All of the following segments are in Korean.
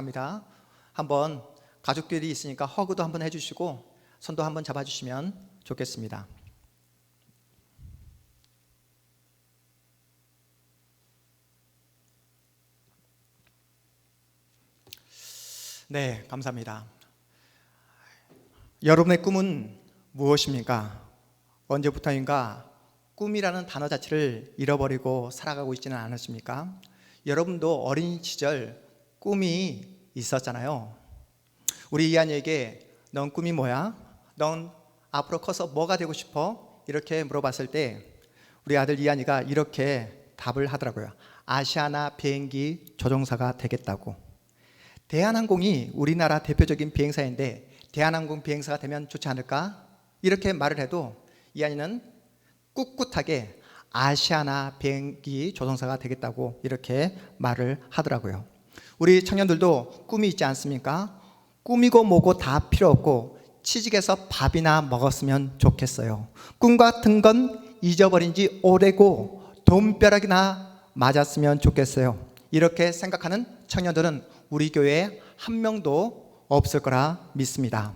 축복합니다. 한번 가족들이 있으니까 허그도 한번 해주시고 손도 한번 잡아주시면 좋겠습니다. 네, 감사합니다. 여러분의 꿈은 무엇입니까? 언제부터인가 꿈이라는 단어 자체를 잃어버리고 살아가고 있지는 않으십니까? 여러분도 어린 시절 꿈이 있었잖아요. 우리 이한이에게 넌 꿈이 뭐야? 넌 앞으로 커서 뭐가 되고 싶어? 이렇게 물어봤을 때 우리 아들 이한이가 이렇게 답을 하더라고요. 아시아나 비행기 조종사가 되겠다고. 대한항공이 우리나라 대표적인 비행사인데 대한항공 비행사가 되면 좋지 않을까? 이렇게 말을 해도 이한이는 꿋꿋하게 아시아나 비행기 조종사가 되겠다고 이렇게 말을 하더라고요. 우리 청년들도 꿈이 있지 않습니까? 꿈이고 뭐고 다 필요 없고 취직해서 밥이나 먹었으면 좋겠어요. 꿈 같은 건 잊어버린 지 오래고 돈벼락이나 맞았으면 좋겠어요. 이렇게 생각하는 청년들은 우리 교회에 한 명도 없을 거라 믿습니다.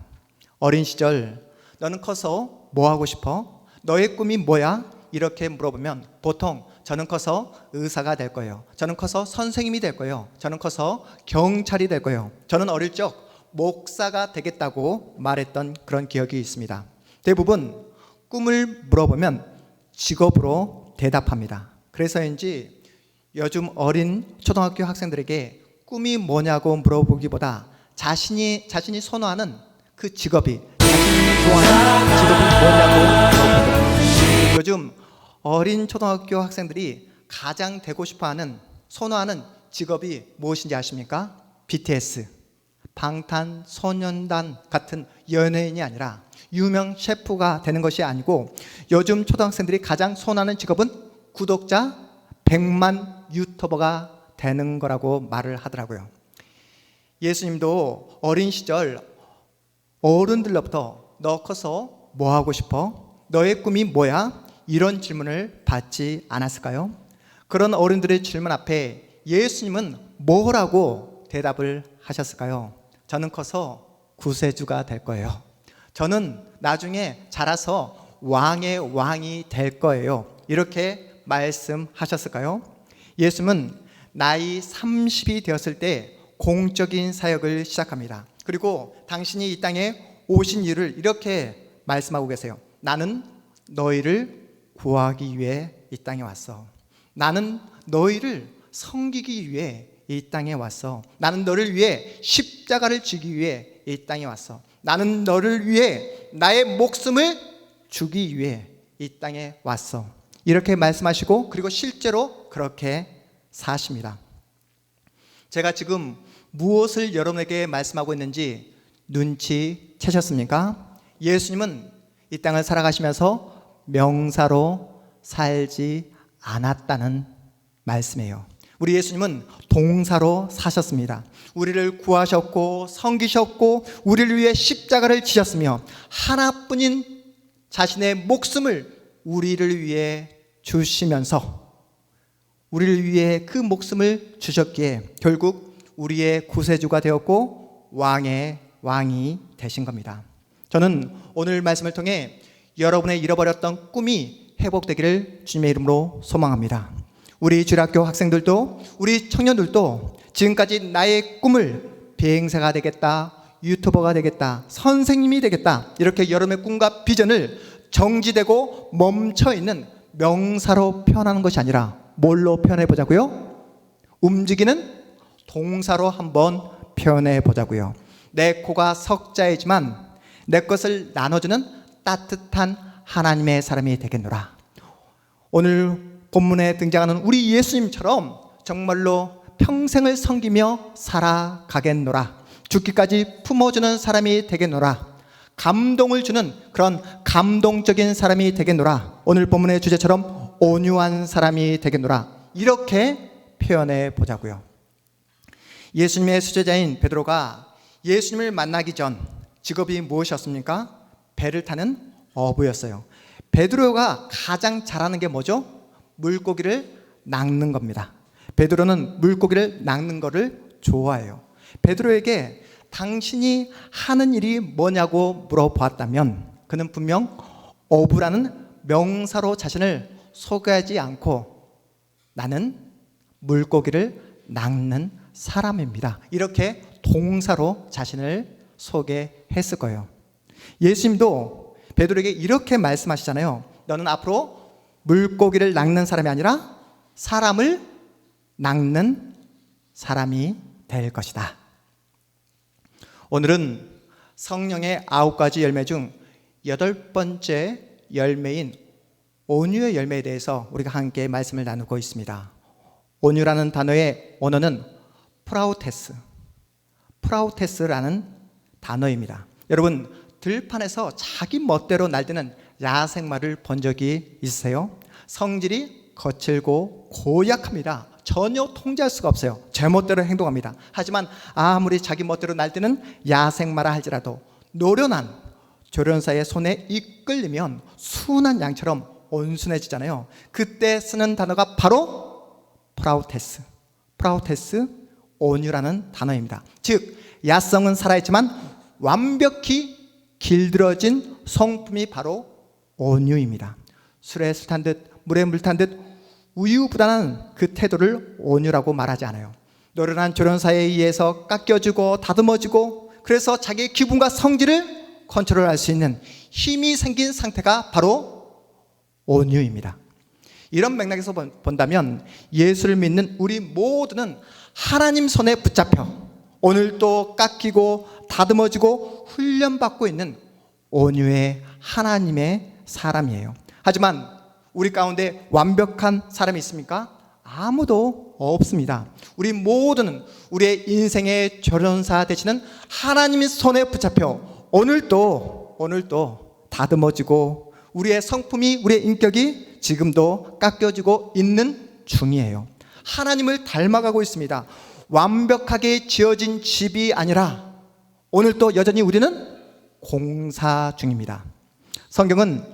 어린 시절 너는 커서 뭐 하고 싶어? 너의 꿈이 뭐야? 이렇게 물어보면 보통 저는 커서 의사가 될 거예요. 저는 커서 선생님이 될 거예요. 저는 커서 경찰이 될 거예요. 저는 어릴 적 목사가 되겠다고 말했던 그런 기억이 있습니다. 대부분 꿈을 물어보면 직업으로 대답합니다. 그래서인지 요즘 어린 초등학교 학생들에게 꿈이 뭐냐고 물어보기보다 자신이 선호하는 그 직업이, 자신이 좋아하는 직업이 뭐냐고 물어보고, 요즘 어린 초등학교 학생들이 가장 되고 싶어하는, 선호하는 직업이 무엇인지 아십니까? BTS, 방탄소년단 같은 연예인이 아니라 유명 셰프가 되는 것이 아니고 요즘 초등학생들이 가장 선호하는 직업은 구독자 100만 유튜버가 되는 거라고 말을 하더라고요. 예수님도 어린 시절 어른들로부터 너 커서 뭐 하고 싶어? 너의 꿈이 뭐야? 이런 질문을 받지 않았을까요? 그런 어른들의 질문 앞에 예수님은 뭐라고 대답을 하셨을까요? 저는 커서 구세주가 될 거예요. 저는 나중에 자라서 왕의 왕이 될 거예요. 이렇게 말씀하셨을까요? 예수님은 나이 30이 되었을 때 공적인 사역을 시작합니다. 그리고 당신이 이 땅에 오신 이유를 이렇게 말씀하고 계세요. 나는 너희를 구하기 위해 이 땅에 왔어. 나는 너희를 섬기기 위해 이 땅에 왔어. 나는 너를 위해 십자가를 지기 위해 이 땅에 왔어. 나는 너를 위해 나의 목숨을 주기 위해 이 땅에 왔어. 이렇게 말씀하시고 그리고 실제로 그렇게 사십니다. 제가 지금 무엇을 여러분에게 말씀하고 있는지 눈치채셨습니까? 예수님은 이 땅을 살아가시면서 명사로 살지 않았다는 말씀이에요. 우리 예수님은 동사로 사셨습니다. 우리를 구하셨고 섬기셨고 우리를 위해 십자가를 지셨으며 하나뿐인 자신의 목숨을 우리를 위해 주시면서 우리를 위해 그 목숨을 주셨기에 결국 우리의 구세주가 되었고 왕의 왕이 되신 겁니다. 저는 오늘 말씀을 통해 여러분의 잃어버렸던 꿈이 회복되기를 주님의 이름으로 소망합니다. 우리 주일학교 학생들도 우리 청년들도 지금까지 나의 꿈을 비행사가 되겠다, 유튜버가 되겠다, 선생님이 되겠다 이렇게 여러분의 꿈과 비전을 정지되고 멈춰있는 명사로 표현하는 것이 아니라 뭘로 표현해 보자고요? 움직이는 동사로 한번 표현해 보자고요. 내 코가 석자이지만 내 것을 나눠주는 따뜻한 하나님의 사람이 되겠노라. 오늘 본문에 등장하는 우리 예수님처럼 정말로 평생을 섬기며 살아가겠노라. 죽기까지 품어주는 사람이 되겠노라. 감동을 주는 그런 감동적인 사람이 되겠노라. 오늘 본문의 주제처럼 온유한 사람이 되겠노라. 이렇게 표현해 보자고요. 예수님의 수제자인 베드로가 예수님을 만나기 전 직업이 무엇이었습니까? 배를 타는 어부였어요. 베드로가 가장 잘하는 게 뭐죠? 물고기를 낚는 겁니다. 베드로는 물고기를 낚는 거를 좋아해요. 베드로에게 당신이 하는 일이 뭐냐고 물어보았다면 그는 분명 어부라는 명사로 자신을 소개하지 않고 나는 물고기를 낚는 사람입니다, 이렇게 동사로 자신을 소개했을 거예요. 예수님도 베드로에게 이렇게 말씀하시잖아요. 너는 앞으로 물고기를 낚는 사람이 아니라 사람을 낚는 사람이 될 것이다. 오늘은 성령의 9가지 열매 중 8번째 열매인 온유의 열매에 대해서 우리가 함께 말씀을 나누고 있습니다. 온유라는 단어의 원어는 프라우테스라는 단어입니다. 여러분, 들판에서 자기 멋대로 날뛰는 야생마를 본 적이 있으세요? 성질이 거칠고 고약합니다. 전혀 통제할 수가 없어요. 제 멋대로 행동합니다. 하지만 아무리 자기 멋대로 날뛰는 야생마라 할지라도 노련한 조련사의 손에 이끌리면 순한 양처럼 온순해지잖아요. 그때 쓰는 단어가 바로 프라우테스, 온유라는 단어입니다. 즉 야성은 살아있지만 완벽히 길들어진 성품이 바로 온유입니다. 술에 술 탄 듯 물에 물 탄 듯 우유부단한 그 태도를 온유라고 말하지 않아요. 노련한 조련사에 의해서 깎여주고 다듬어지고, 그래서 자기의 기분과 성질을 컨트롤할 수 있는 힘이 생긴 상태가 바로 온유입니다. 이런 맥락에서 본다면 예수를 믿는 우리 모두는 하나님 손에 붙잡혀 오늘도 깎이고 다듬어지고 훈련받고 있는 온유의 하나님의 사람이에요. 하지만 우리 가운데 완벽한 사람이 있습니까? 아무도 없습니다. 우리 모두는 우리의 인생의 조련사 되시는 하나님의 손에 붙잡혀 오늘도 다듬어지고 우리의 성품이, 우리의 인격이 지금도 깎여지고 있는 중이에요. 하나님을 닮아가고 있습니다. 완벽하게 지어진 집이 아니라 오늘도 여전히 우리는 공사 중입니다. 성경은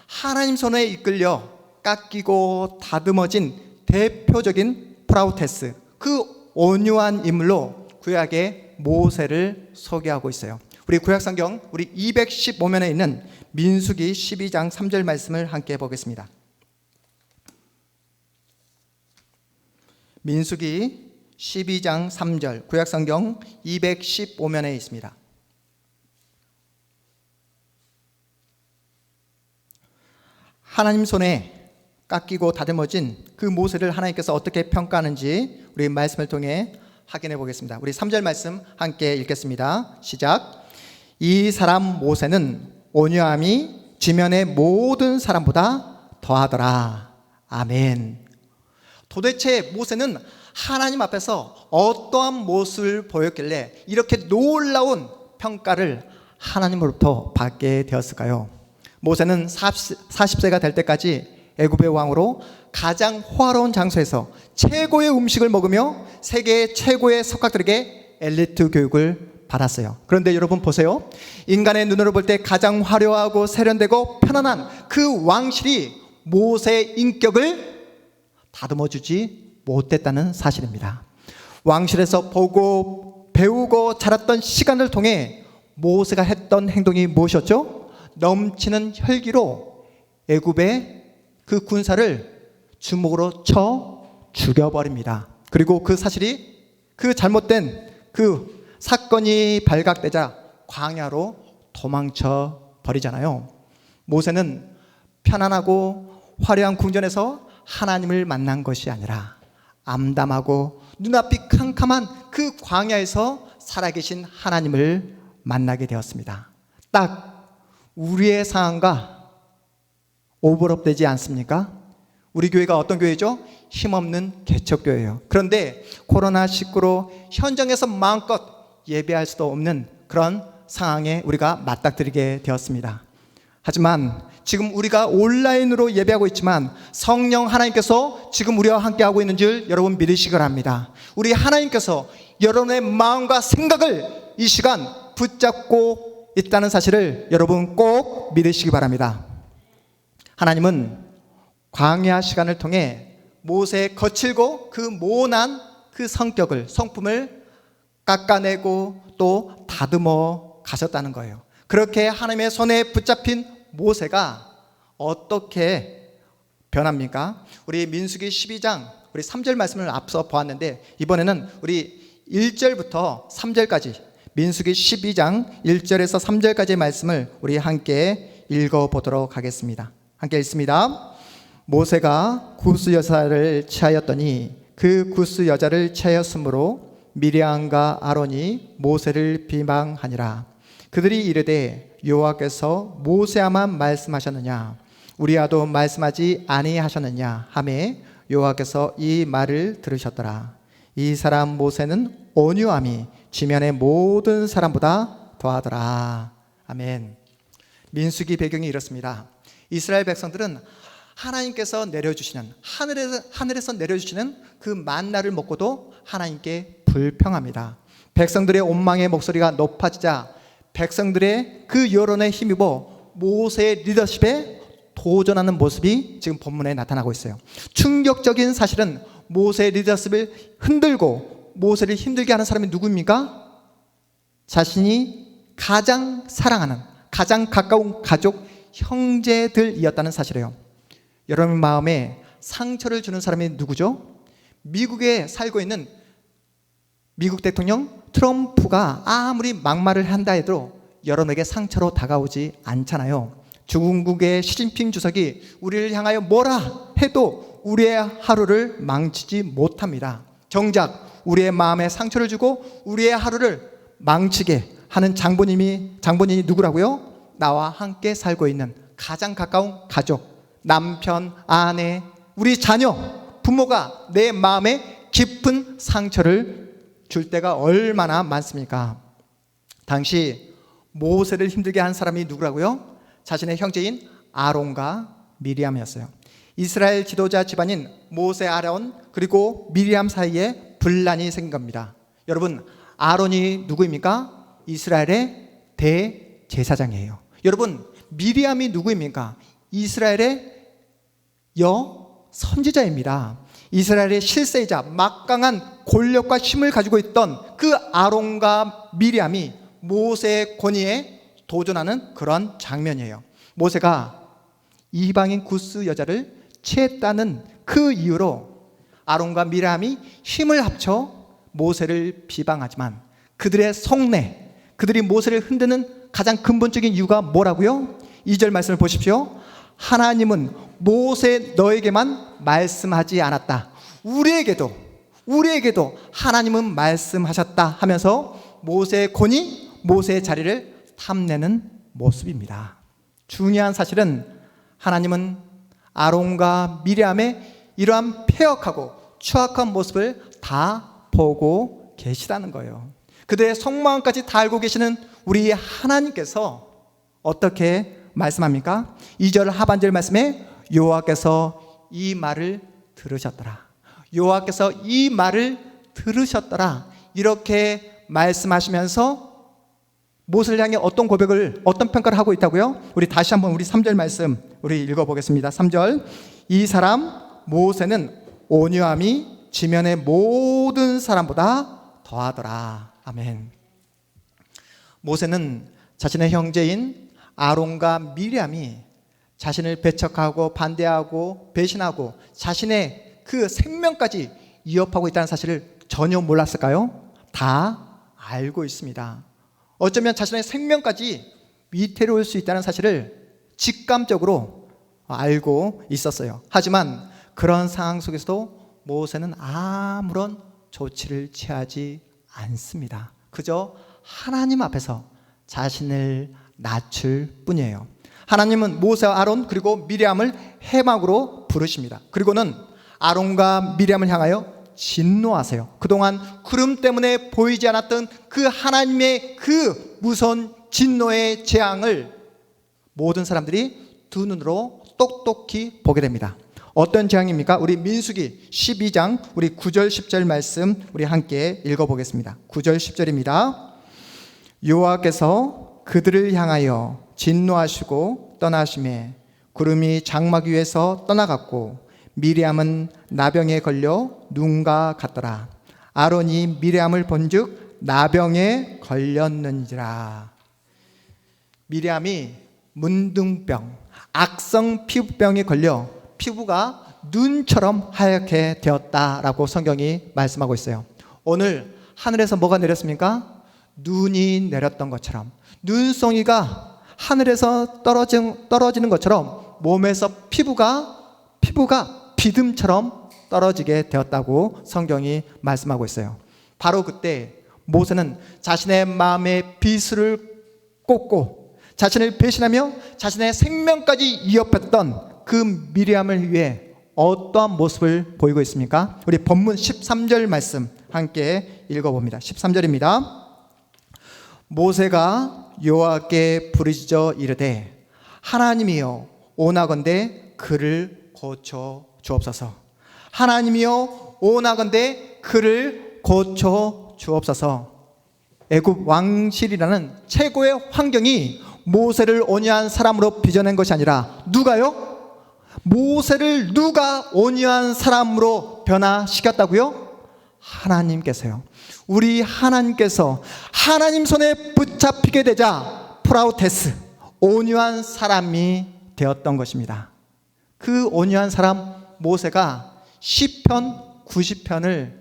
하나님 손에 이끌려 깎이고 다듬어진 대표적인 프라우테스, 그 온유한 인물로 구약의 모세를 소개하고 있어요. 우리 구약성경 우리 215면에 있는 민수기 12장 3절 말씀을 함께 보겠습니다. 민수기 12장 3절, 구약성경 215면에 있습니다. 하나님 손에 깎이고 다듬어진 그 모세를 하나님께서 어떻게 평가하는지 우리 말씀을 통해 확인해 보겠습니다. 우리 3절 말씀 함께 읽겠습니다. 시작. 이 사람 모세는 온유함이 지면의 모든 사람보다 더하더라. 아멘. 도대체 모세는 하나님 앞에서 어떠한 모습을 보였길래 이렇게 놀라운 평가를 하나님으로부터 받게 되었을까요? 모세는 40세가 될 때까지 애굽의 왕으로 가장 호화로운 장소에서 최고의 음식을 먹으며 세계 최고의 석학들에게 엘리트 교육을 받았어요. 그런데 여러분 보세요. 인간의 눈으로 볼 때 가장 화려하고 세련되고 편안한 그 왕실이 모세의 인격을 다듬어주지 못했다는 사실입니다. 왕실에서 보고 배우고 자랐던 시간을 통해 모세가 했던 행동이 무엇이었죠? 넘치는 혈기로 애굽의 그 군사를 주먹으로 쳐 죽여버립니다. 그리고 그 사실이, 그 잘못된 그 사건이 발각되자 광야로 도망쳐 버리잖아요. 모세는 편안하고 화려한 궁전에서 하나님을 만난 것이 아니라 암담하고 눈앞이 캄캄한 그 광야에서 살아계신 하나님을 만나게 되었습니다. 딱 우리의 상황과 오버랩되지 않습니까? 우리 교회가 어떤 교회죠? 힘없는 개척교회예요. 그런데 코로나19로 현장에서 마음껏 예배할 수도 없는 그런 상황에 우리가 맞닥뜨리게 되었습니다. 하지만 지금 우리가 온라인으로 예배하고 있지만 성령 하나님께서 지금 우리와 함께하고 있는 줄 여러분 믿으시기 바랍니다. 우리 하나님께서 여러분의 마음과 생각을 이 시간 붙잡고 있다는 사실을 여러분 꼭 믿으시기 바랍니다. 하나님은 광야 시간을 통해 모세의 거칠고 그 모난 그 성격을, 성품을 깎아내고 또 다듬어 가셨다는 거예요. 그렇게 하나님의 손에 붙잡힌 모세가 어떻게 변합니까? 우리 민수기 12장 우리 3절 말씀을 앞서 보았는데, 이번에는 우리 1절부터 3절까지 민수기 12장 1절에서 3절까지의 말씀을 우리 함께 읽어보도록 하겠습니다. 함께 읽습니다. 모세가 구스 여자를 취하였더니 그 구스 여자를 취하였으므로 미리암과 아론이 모세를 비방하니라. 그들이 이르되 여호와께서 모세야만 말씀하셨느냐 우리와도 말씀하지 아니하셨느냐 하매 여호와께서 이 말을 들으셨더라. 이 사람 모세는 온유함이 지면의 모든 사람보다 더하더라. 아멘. 민수기 배경이 이렇습니다. 이스라엘 백성들은 하나님께서 내려주시는 하늘에서 내려주시는 그 만나를 먹고도 하나님께 불평합니다. 백성들의 원망의 목소리가 높아지자 백성들의 그 여론에 힘입어 모세의 리더십에 도전하는 모습이 지금 본문에 나타나고 있어요. 충격적인 사실은 모세의 리더십을 흔들고 모세를 힘들게 하는 사람이 누구입니까? 자신이 가장 사랑하는, 가장 가까운 가족, 형제들이었다는 사실이에요. 여러분 마음에 상처를 주는 사람이 누구죠? 미국에 살고 있는 미국 대통령 트럼프가 아무리 막말을 한다 해도 여러분에게 상처로 다가오지 않잖아요. 중국의 시진핑 주석이 우리를 향하여 뭐라 해도 우리의 하루를 망치지 못합니다. 정작 우리의 마음에 상처를 주고 우리의 하루를 망치게 하는 장본인이 누구라고요? 나와 함께 살고 있는 가장 가까운 가족, 남편, 아내, 우리 자녀, 부모가 내 마음에 깊은 상처를 줄 때가 얼마나 많습니까? 당시 모세를 힘들게 한 사람이 누구라고요? 자신의 형제인 아론과 미리암이었어요. 이스라엘 지도자 집안인 모세, 아론 그리고 미리암 사이에 분란이 생긴 겁니다. 여러분, 아론이 누구입니까? 이스라엘의 대제사장이에요. 여러분, 미리암이 누구입니까? 이스라엘의 선지자입니다. 이스라엘의 실세이자 막강한 권력과 힘을 가지고 있던 그 아론과 미리암이 모세의 권위에 도전하는 그런 장면이에요. 모세가 이방인 구스 여자를 취했다는 그 이유로 아론과 미리암이 힘을 합쳐 모세를 비방하지만 그들의 속내, 그들이 모세를 흔드는 가장 근본적인 이유가 뭐라고요? 2절 말씀을 보십시오. 하나님은 모세 너에게만 말씀하지 않았다. 우리에게도 하나님은 말씀하셨다 하면서 모세의 권위, 모세의 자리를 탐내는 모습입니다. 중요한 사실은 하나님은 아론과 미리암의 이러한 폐역하고 추악한 모습을 다 보고 계시다는 거예요. 그들의 속마음까지 다 알고 계시는 우리 하나님께서 어떻게 말씀합니까? 2절 하반절 말씀에 여호와께서 이 말을 들으셨더라. 여호와께서 이 말을 들으셨더라. 이렇게 말씀하시면서 모세를 향해 어떤 고백을, 어떤 평가를 하고 있다고요? 우리 다시 한번 우리 3절 말씀 우리 읽어보겠습니다. 3절. 이 사람 모세는 온유함이 지면의 모든 사람보다 더하더라. 아멘. 모세는 자신의 형제인 아론과 미리암이 자신을 배척하고 반대하고 배신하고 자신의 그 생명까지 위협하고 있다는 사실을 전혀 몰랐을까요? 다 알고 있습니다. 어쩌면 자신의 생명까지 위태로울 수 있다는 사실을 직감적으로 알고 있었어요. 하지만 그런 상황 속에서도 모세는 아무런 조치를 취하지 않습니다. 그저 하나님 앞에서 자신을 낮출 뿐이에요. 하나님은 모세와 아론 그리고 미리암을 해막으로 부르십니다. 그리고는 아론과 미리암을 향하여 진노하세요. 그동안 구름 때문에 보이지 않았던 그 하나님의 그 무서운 진노의 재앙을 모든 사람들이 두 눈으로 똑똑히 보게 됩니다. 어떤 재앙입니까? 우리 민수기 12장 우리 9절 10절 말씀 우리 함께 읽어보겠습니다. 9절 10절입니다. 여호와께서 그들을 향하여 진노하시고 떠나심에 구름이 장막 위에서 떠나갔고 미리암은 나병에 걸려 눈과 같더라. 아론이 미리암을 본즉 나병에 걸렸는지라. 미리암이 문둥병, 악성 피부병에 걸려 피부가 눈처럼 하얗게 되었다라고 성경이 말씀하고 있어요. 오늘 하늘에서 뭐가 내렸습니까? 눈이 내렸던 것처럼, 눈송이가 하늘에서 떨어지는 것처럼 몸에서 피부가 비듬처럼 떨어지게 되었다고 성경이 말씀하고 있어요. 바로 그때 모세는 자신의 마음의 비수를 꽂고 자신을 배신하며 자신의 생명까지 위협했던 그 미리암을 위해 어떠한 모습을 보이고 있습니까? 우리 본문 13절 말씀 함께 읽어봅니다. 13절입니다. 모세가 여호와께 부르짖어 이르되 하나님이여 오나건대 그를 고쳐 주옵소서. 하나님이여 오나건대 그를 고쳐 주옵소서. 애굽 왕실이라는 최고의 환경이 모세를 온유한 사람으로 빚어낸 것이 아니라 누가요? 모세를 누가 온유한 사람으로 변화시켰다고요? 하나님께서요. 우리 하나님께서 하나님 손에 붙잡히게 되자 프라우테스, 온유한 사람이 되었던 것입니다. 그 온유한 사람 모세가 시편 90편을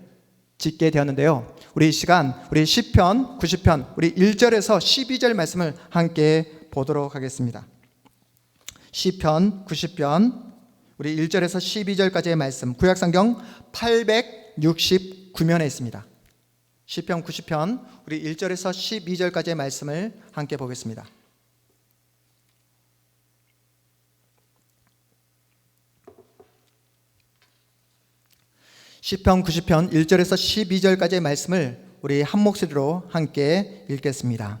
짓게 되었는데요. 우리 시편 90편 우리 1절에서 12절 말씀을 함께 보도록 하겠습니다. 시편 90편 우리 1절에서 12절까지의 말씀, 구약성경 869면에 있습니다. 시편 90편 우리 1절에서 12절까지의 말씀을 함께 보겠습니다. 시편 90편 1절에서 12절까지의 말씀을 우리 한 목소리로 함께 읽겠습니다.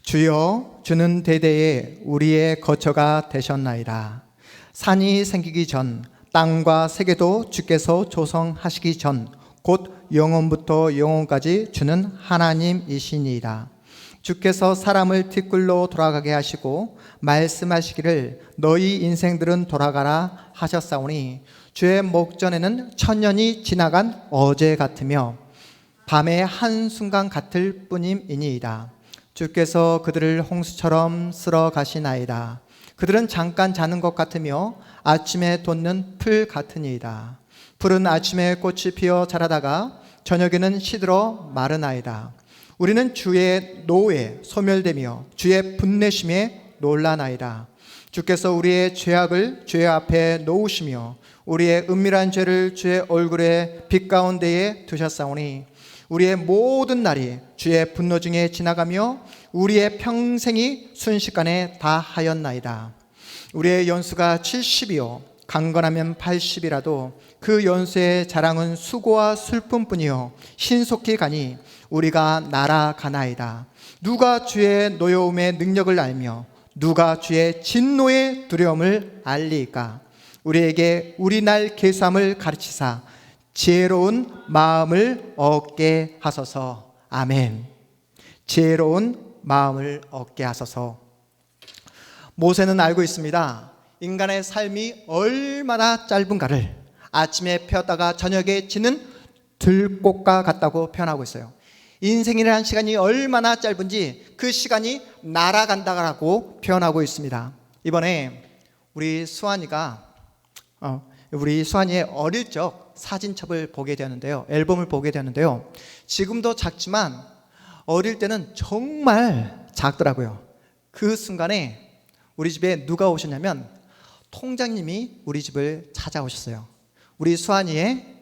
주여, 주는 대대에 우리의 거처가 되셨나이다. 산이 생기기 전, 땅과 세계도 주께서 조성하시기 전, 곧 영원부터 영원까지 주는 하나님이시니이다. 주께서 사람을 티끌로 돌아가게 하시고 말씀하시기를 너희 인생들은 돌아가라 하셨사오니 주의 목전에는 천년이 지나간 어제 같으며 밤의 한순간 같을 뿐임이니이다. 주께서 그들을 홍수처럼 쓸어 가시나이다. 그들은 잠깐 자는 것 같으며 아침에 돋는 풀 같으니이다. 풀은 아침에 꽃이 피어 자라다가 저녁에는 시들어 마르나이다. 우리는 주의 노에 소멸되며 주의 분내심에 놀라나이다. 주께서 우리의 죄악을 주의 앞에 놓으시며 우리의 은밀한 죄를 주의 얼굴의 빛 가운데에 두셨사오니 우리의 모든 날이 주의 분노 중에 지나가며 우리의 평생이 순식간에 다하였나이다. 우리의 연수가 70이요 강건하면 80이라도 그 연수의 자랑은 수고와 슬픔뿐이요 신속히 가니 우리가 날아가나이다. 누가 주의 노여움의 능력을 알며 누가 주의 진노의 두려움을 알리까? 우리에게 우리 날 계수함을 가르치사 지혜로운 마음을 얻게 하소서. 아멘. 지혜로운 마음을 얻게 하소서. 모세는 알고 있습니다. 인간의 삶이 얼마나 짧은가를 아침에 펴다가 저녁에 지는 들꽃과 같다고 표현하고 있어요. 인생이라는 시간이 얼마나 짧은지 그 시간이 날아간다고 표현하고 있습니다. 이번에 우리 수환이의 어릴 적 사진첩을 보게 되었는데요. 앨범을 보게 되었는데요. 지금도 작지만 어릴 때는 정말 작더라고요. 그 순간에 우리 집에 누가 오셨냐면 통장님이 우리 집을 찾아오셨어요. 우리 수환이의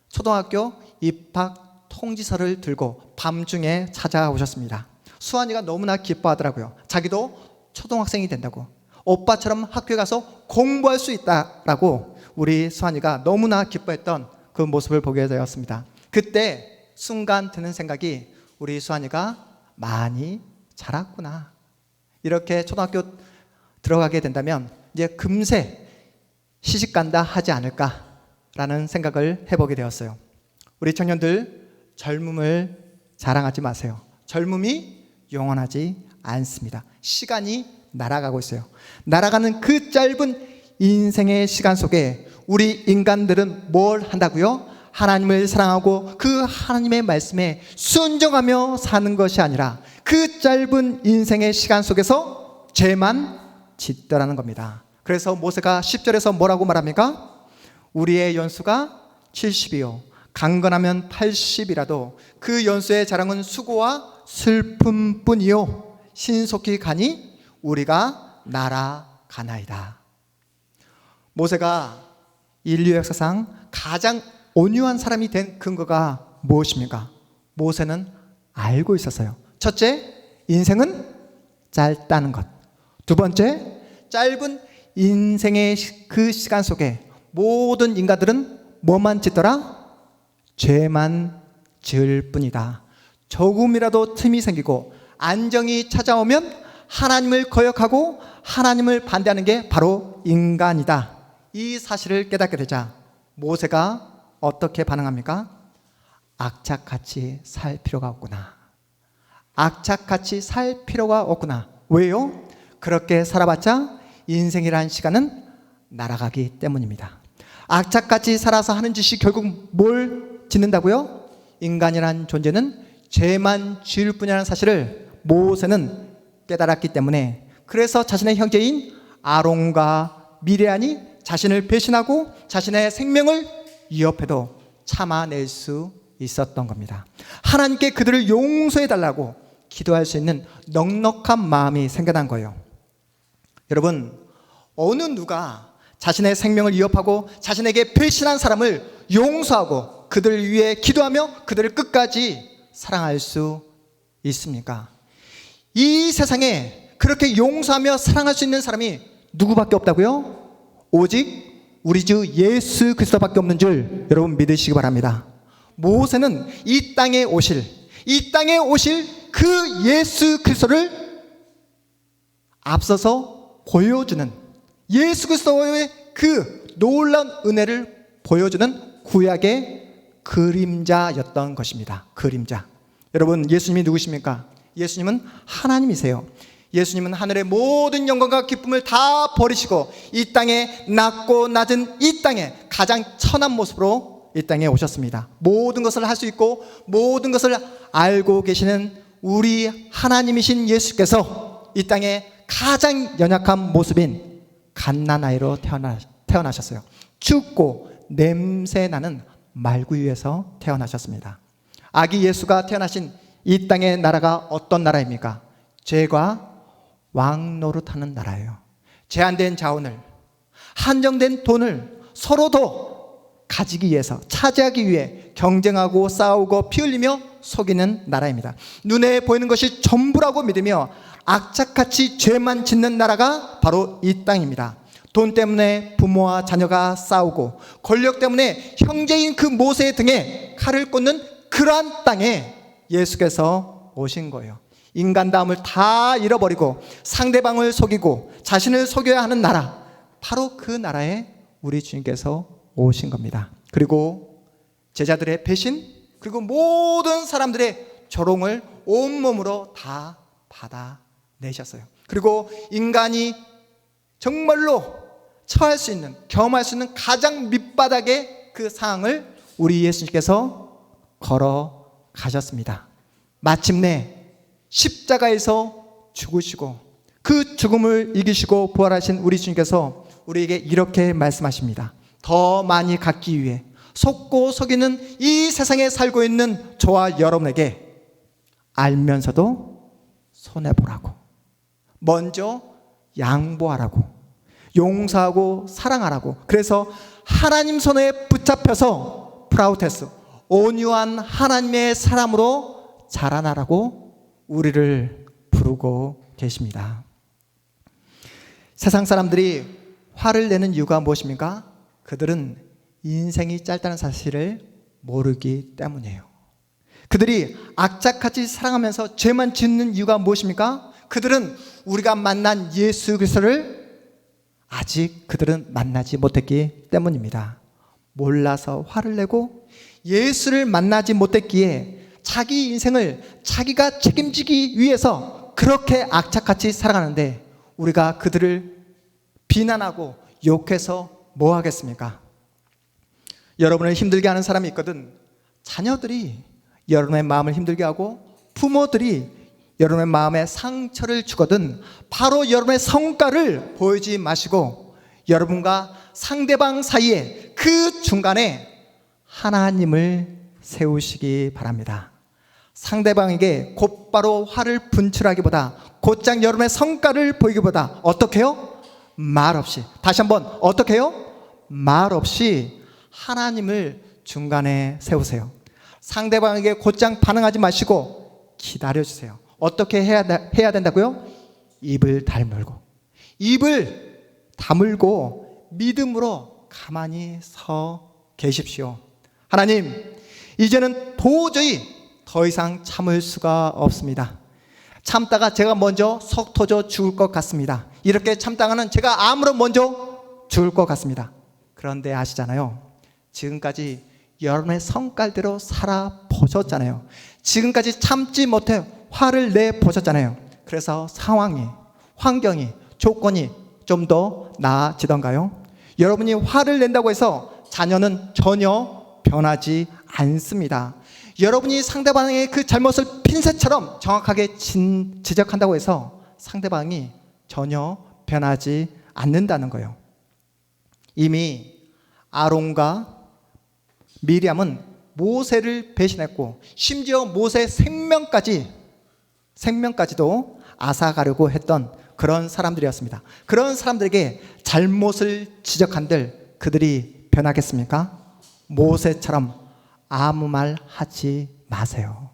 초등학교 입학 통지서를 들고 밤중에 찾아오셨습니다. 수환이가 너무나 기뻐하더라고요. 자기도 초등학생이 된다고, 오빠처럼 학교에 가서 공부할 수 있다라고 우리 수환이가 너무나 기뻐했던 그 모습을 보게 되었습니다. 그때 순간 드는 생각이 우리 수환이가 많이 자랐구나. 이렇게 초등학교 들어가게 된다면 이제 금세 시집간다 하지 않을까라는 생각을 해보게 되었어요. 우리 청년들 젊음을 자랑하지 마세요. 젊음이 영원하지 않습니다. 시간이 날아가고 있어요. 날아가는 그 짧은 인생의 시간 속에 우리 인간들은 뭘 한다고요? 하나님을 사랑하고 그 하나님의 말씀에 순종하며 사는 것이 아니라 그 짧은 인생의 시간 속에서 죄만 짓더라는 겁니다. 그래서 모세가 10절에서 뭐라고 말합니까? 우리의 연수가 70이요 강건하면 80이라도 그 연수의 자랑은 수고와 슬픔뿐이요 신속히 가니 우리가 날아가나이다. 모세가 인류 역사상 가장 온유한 사람이 된 근거가 무엇입니까? 모세는 알고 있었어요. 첫째, 인생은 짧다는 것. 두 번째, 짧은 인생의 그 시간 속에 모든 인간들은 뭐만 짓더라? 죄만 지을 뿐이다. 조금이라도 틈이 생기고 안정이 찾아오면 하나님을 거역하고 하나님을 반대하는 게 바로 인간이다. 이 사실을 깨닫게 되자 모세가 어떻게 반응합니까? 악착같이 살 필요가 없구나. 악착같이 살 필요가 없구나. 왜요? 그렇게 살아봤자 인생이란 시간은 날아가기 때문입니다. 악착같이 살아서 하는 짓이 결국 뭘 짓는다고요? 인간이란 존재는 죄만 지을 뿐이라는 사실을 모세는 깨달았기 때문에 그래서 자신의 형제인 아론과 미레안이 자신을 배신하고 자신의 생명을 위협해도 참아낼 수 있었던 겁니다. 하나님께 그들을 용서해달라고 기도할 수 있는 넉넉한 마음이 생겨난 거예요. 여러분, 어느 누가 자신의 생명을 위협하고 자신에게 배신한 사람을 용서하고 그들을 위해 기도하며 그들을 끝까지 사랑할 수 있습니까? 이 세상에 그렇게 용서하며 사랑할 수 있는 사람이 누구밖에 없다고요? 오직 우리 주 예수 그리스도밖에 없는 줄 여러분 믿으시기 바랍니다. 모세는 이 땅에 오실 그 예수 그리스도를 앞서서 보여주는 예수 그리스도의 그 놀라운 은혜를 보여주는 구약의 그림자였던 것입니다. 그림자. 여러분, 예수님이 누구십니까? 예수님은 하나님이세요. 예수님은 하늘의 모든 영광과 기쁨을 다 버리시고 이 땅에 낮고 낮은 이 땅에 가장 천한 모습으로 이 땅에 오셨습니다. 모든 것을 할 수 있고 모든 것을 알고 계시는 우리 하나님이신 예수께서 이 땅에 가장 연약한 모습인 갓난아이로 태어나셨어요. 춥고 냄새나는 말구유에서 태어나셨습니다. 아기 예수가 태어나신 이 땅의 나라가 어떤 나라입니까? 죄가 왕노릇하는 나라예요. 제한된 자원을, 한정된 돈을 서로 더 가지기 위해서, 차지하기 위해 경쟁하고 싸우고 피 흘리며 속이는 나라입니다. 눈에 보이는 것이 전부라고 믿으며 악착같이 죄만 짓는 나라가 바로 이 땅입니다. 돈 때문에 부모와 자녀가 싸우고 권력 때문에 형제인 그 모세의 등에 칼을 꽂는 그러한 땅에 예수께서 오신 거예요. 인간다움을 다 잃어버리고 상대방을 속이고 자신을 속여야 하는 나라, 바로 그 나라에 우리 주님께서 오신 겁니다. 그리고 제자들의 배신, 그리고 모든 사람들의 조롱을 온몸으로 다 받아내셨어요. 그리고 인간이 정말로 처할 수 있는, 경험할 수 있는 가장 밑바닥의 그 상황을 우리 예수님께서 걸어가셨습니다. 마침내 십자가에서 죽으시고 그 죽음을 이기시고 부활하신 우리 주님께서 우리에게 이렇게 말씀하십니다. 더 많이 갖기 위해 속고 속이는 이 세상에 살고 있는 저와 여러분에게 알면서도 손해보라고, 먼저 양보하라고, 용서하고 사랑하라고. 그래서 하나님 손에 붙잡혀서 프라우테스, 온유한 하나님의 사람으로 자라나라고 우리를 부르고 계십니다. 세상 사람들이 화를 내는 이유가 무엇입니까? 그들은 인생이 짧다는 사실을 모르기 때문이에요. 그들이 악착같이 사랑하면서 죄만 짓는 이유가 무엇입니까? 그들은 우리가 만난 예수 그리스도를 아직 그들은 만나지 못했기 때문입니다. 몰라서 화를 내고 예수를 만나지 못했기에 자기 인생을 자기가 책임지기 위해서 그렇게 악착같이 살아가는데 우리가 그들을 비난하고 욕해서 뭐 하겠습니까? 여러분을 힘들게 하는 사람이 있거든. 자녀들이 여러분의 마음을 힘들게 하고 부모들이 여러분의 마음에 상처를 주거든 바로 여러분의 성과를 보이지 마시고 여러분과 상대방 사이에 그 중간에 하나님을 세우시기 바랍니다. 상대방에게 곧바로 화를 분출하기보다 곧장 여러분의 성과를 보이기보다 어떻게 해요? 말 없이. 다시 한번 어떻게 해요? 말 없이 하나님을 중간에 세우세요. 상대방에게 곧장 반응하지 마시고 기다려주세요. 어떻게 해야 된다고요? 입을 다물고 믿음으로 가만히 서 계십시오. 하나님, 이제는 도저히 더 이상 참을 수가 없습니다. 참다가 제가 먼저 속 터져 죽을 것 같습니다. 이렇게 참다가는 제가 아무런 먼저 죽을 것 같습니다. 그런데 아시잖아요, 지금까지 여러분의 성깔대로 살아보셨잖아요. 지금까지 참지 못해 화를 내보셨잖아요. 그래서 상황이, 환경이, 조건이 좀 더 나아지던가요? 여러분이 화를 낸다고 해서 자녀는 전혀 변하지 않습니다. 여러분이 상대방의 그 잘못을 핀셋처럼 정확하게 지적한다고 해서 상대방이 전혀 변하지 않는다는 거예요. 이미 아론과 미리암은 모세를 배신했고 심지어 모세의 생명까지도 앗아가려고 했던 그런 사람들이었습니다. 그런 사람들에게 잘못을 지적한들 그들이 변하겠습니까? 모세처럼 아무 말 하지 마세요.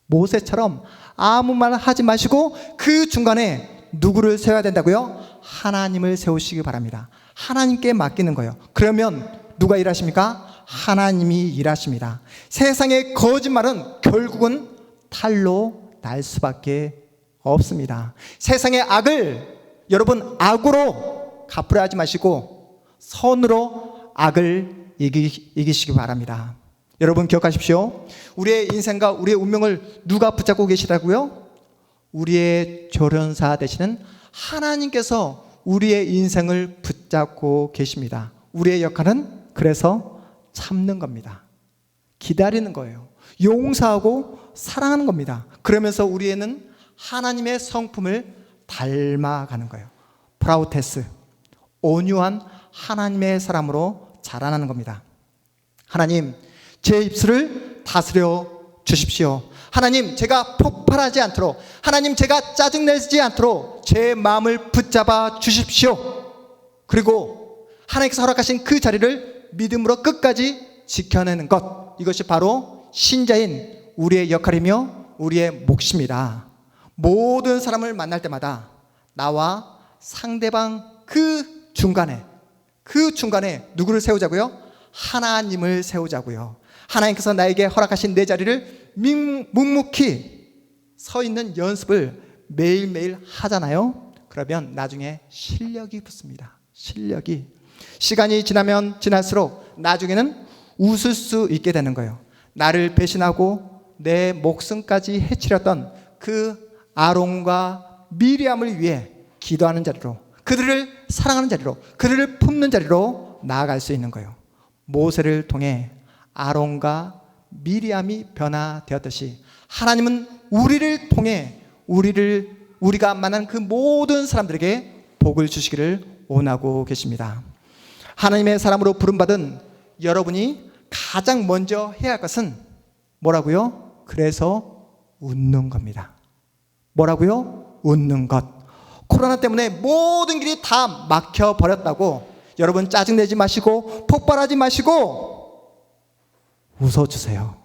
모세처럼 아무 말 하지 마시고 그 중간에 누구를 세워야 된다고요? 하나님을 세우시기 바랍니다. 하나님께 맡기는 거예요. 그러면 누가 일하십니까? 하나님이 일하십니다. 세상의 거짓말은 결국은 탈로 날 수밖에 없습니다. 세상의 악을 여러분 악으로 갚으려 하지 마시고 선으로 악을 이기시기 바랍니다. 여러분 기억하십시오. 우리의 인생과 우리의 운명을 누가 붙잡고 계시다고요? 우리의 조련사 되시는 하나님께서 우리의 인생을 붙잡고 계십니다. 우리의 역할은 그래서 참는 겁니다. 기다리는 거예요. 용서하고 사랑하는 겁니다. 그러면서 우리는 하나님의 성품을 닮아가는 거예요. 프라우테스, 온유한 하나님의 사람으로 자라나는 겁니다. 하나님, 제 입술을 다스려 주십시오. 하나님, 제가 폭발하지 않도록, 하나님, 제가 짜증내지 않도록 제 마음을 붙잡아 주십시오. 그리고 하나님께서 허락하신 그 자리를 믿음으로 끝까지 지켜내는 것, 이것이 바로 신자인 우리의 역할이며 우리의 몫입니다. 모든 사람을 만날 때마다 나와 상대방 그 중간에 누구를 세우자고요? 하나님을 세우자고요. 하나님께서 나에게 허락하신 내 자리를 묵묵히 서 있는 연습을 매일매일 하잖아요. 그러면 나중에 실력이 붙습니다. 시간이 지나면 지날수록 나중에는 웃을 수 있게 되는 거예요. 나를 배신하고 내 목숨까지 해치렸던 그 아론과 미리암을 위해 기도하는 자리로, 그들을 사랑하는 자리로, 그들을 품는 자리로 나아갈 수 있는 거예요. 모세를 통해 아론과 미리암이 변화되었듯이 하나님은 우리를 통해 우리가 만난 그 모든 사람들에게 복을 주시기를 원하고 계십니다. 하나님의 사람으로 부름받은 여러분이 가장 먼저 해야 할 것은 뭐라고요? 그래서 웃는 겁니다. 뭐라고요? 웃는 것. 코로나 때문에 모든 길이 다 막혀버렸다고 여러분 짜증내지 마시고 폭발하지 마시고 웃어주세요.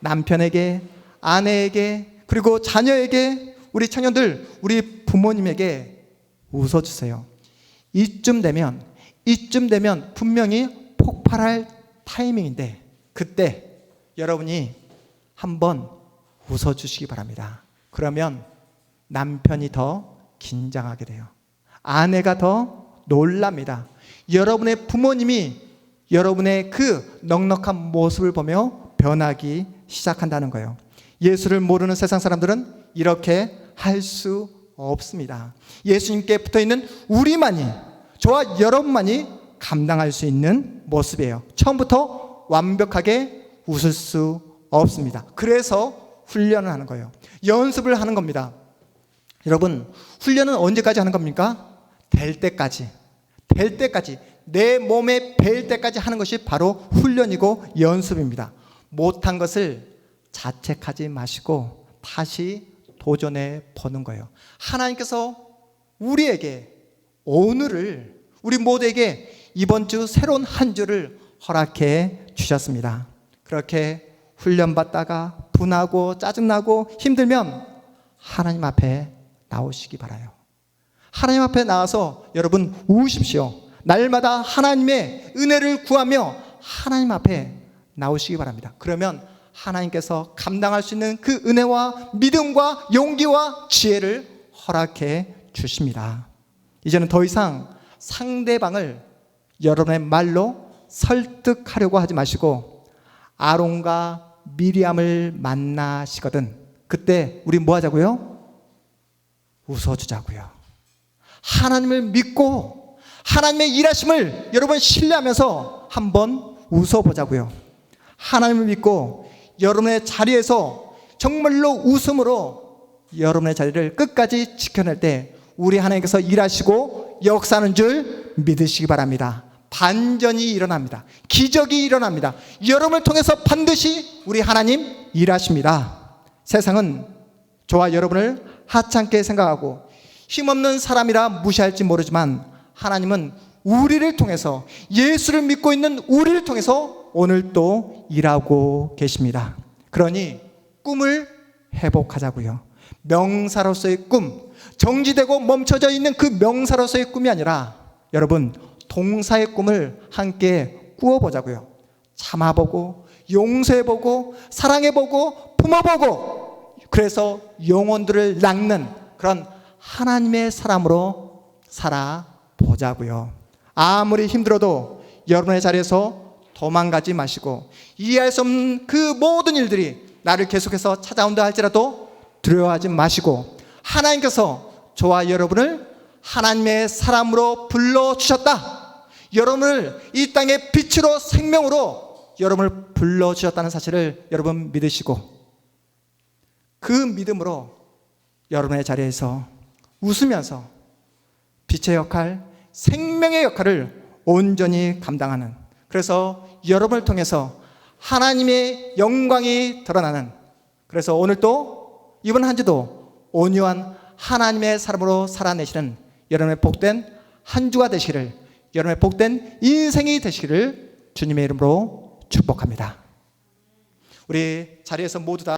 남편에게, 아내에게, 그리고 자녀에게, 우리 청년들, 우리 부모님에게 웃어주세요. 이쯤 되면 분명히 폭발할 타이밍인데 그때 여러분이 한번 웃어주시기 바랍니다. 그러면 남편이 더 긴장하게 돼요. 아내가 더 놀랍니다. 여러분의 부모님이 여러분의 그 넉넉한 모습을 보며 변하기 시작한다는 거예요. 예수를 모르는 세상 사람들은 이렇게 할 수 없습니다. 예수님께 붙어있는 우리만이, 저와 여러분만이 감당할 수 있는 모습이에요. 처음부터 완벽하게 웃을 수 없습니다. 그래서 훈련을 하는 거예요. 연습을 하는 겁니다. 여러분, 훈련은 언제까지 하는 겁니까? 될 때까지. 될 때까지. 내 몸에 뵐 때까지 하는 것이 바로 훈련이고 연습입니다. 못한 것을 자책하지 마시고 다시 도전해 보는 거예요. 하나님께서 우리에게 오늘을, 우리 모두에게 이번 주 새로운 한 주를 허락해 주셨습니다. 그렇게 훈련받다가 분하고 짜증나고 힘들면 하나님 앞에 나오시기 바라요. 하나님 앞에 나와서 여러분 우십시오. 날마다 하나님의 은혜를 구하며 하나님 앞에 나오시기 바랍니다. 그러면 하나님께서 감당할 수 있는 그 은혜와 믿음과 용기와 지혜를 허락해 주십니다. 이제는 더 이상 상대방을 여러분의 말로 설득하려고 하지 마시고 아론과 미리암을 만나시거든 그때 우리 뭐 하자고요? 웃어주자고요. 하나님을 믿고 하나님의 일하심을 여러분 신뢰하면서 한번 웃어보자고요. 하나님을 믿고 여러분의 자리에서 정말로 웃음으로 여러분의 자리를 끝까지 지켜낼 때 우리 하나님께서 일하시고 역사하는 줄 믿으시기 바랍니다. 반전이 일어납니다. 기적이 일어납니다. 여러분을 통해서 반드시 우리 하나님 일하십니다. 세상은 저와 여러분을 하찮게 생각하고 힘없는 사람이라 무시할지 모르지만 하나님은 우리를 통해서 예수를 믿고 있는 우리를 통해서 오늘 또 일하고 계십니다. 그러니 꿈을 회복하자고요. 명사로서의 꿈, 정지되고 멈춰져 있는 그 명사로서의 꿈이 아니라 여러분 동사의 꿈을 함께 꾸어보자고요. 참아보고 용서해보고 사랑해보고 품어보고 그래서 영혼들을 낚는 그런 하나님의 사람으로 살아보자고요. 아무리 힘들어도 여러분의 자리에서 도망가지 마시고 이해할 수 없는 그 모든 일들이 나를 계속해서 찾아온다 할지라도 두려워하지 마시고 하나님께서 저와 여러분을 하나님의 사람으로 불러주셨다. 여러분을 이 땅의 빛으로 생명으로 여러분을 불러주셨다는 사실을 여러분 믿으시고 그 믿음으로 여러분의 자리에서 웃으면서 빛의 역할, 생명의 역할을 온전히 감당하는 그래서 여러분을 통해서 하나님의 영광이 드러나는 그래서 오늘 또 이번 한 주도 온유한 하나님의 사람으로 살아내시는 여러분의 복된 한 주가 되시기를 여러분의 복된 인생이 되시기를 주님의 이름으로 축복합니다. 우리 자리에서 모두 다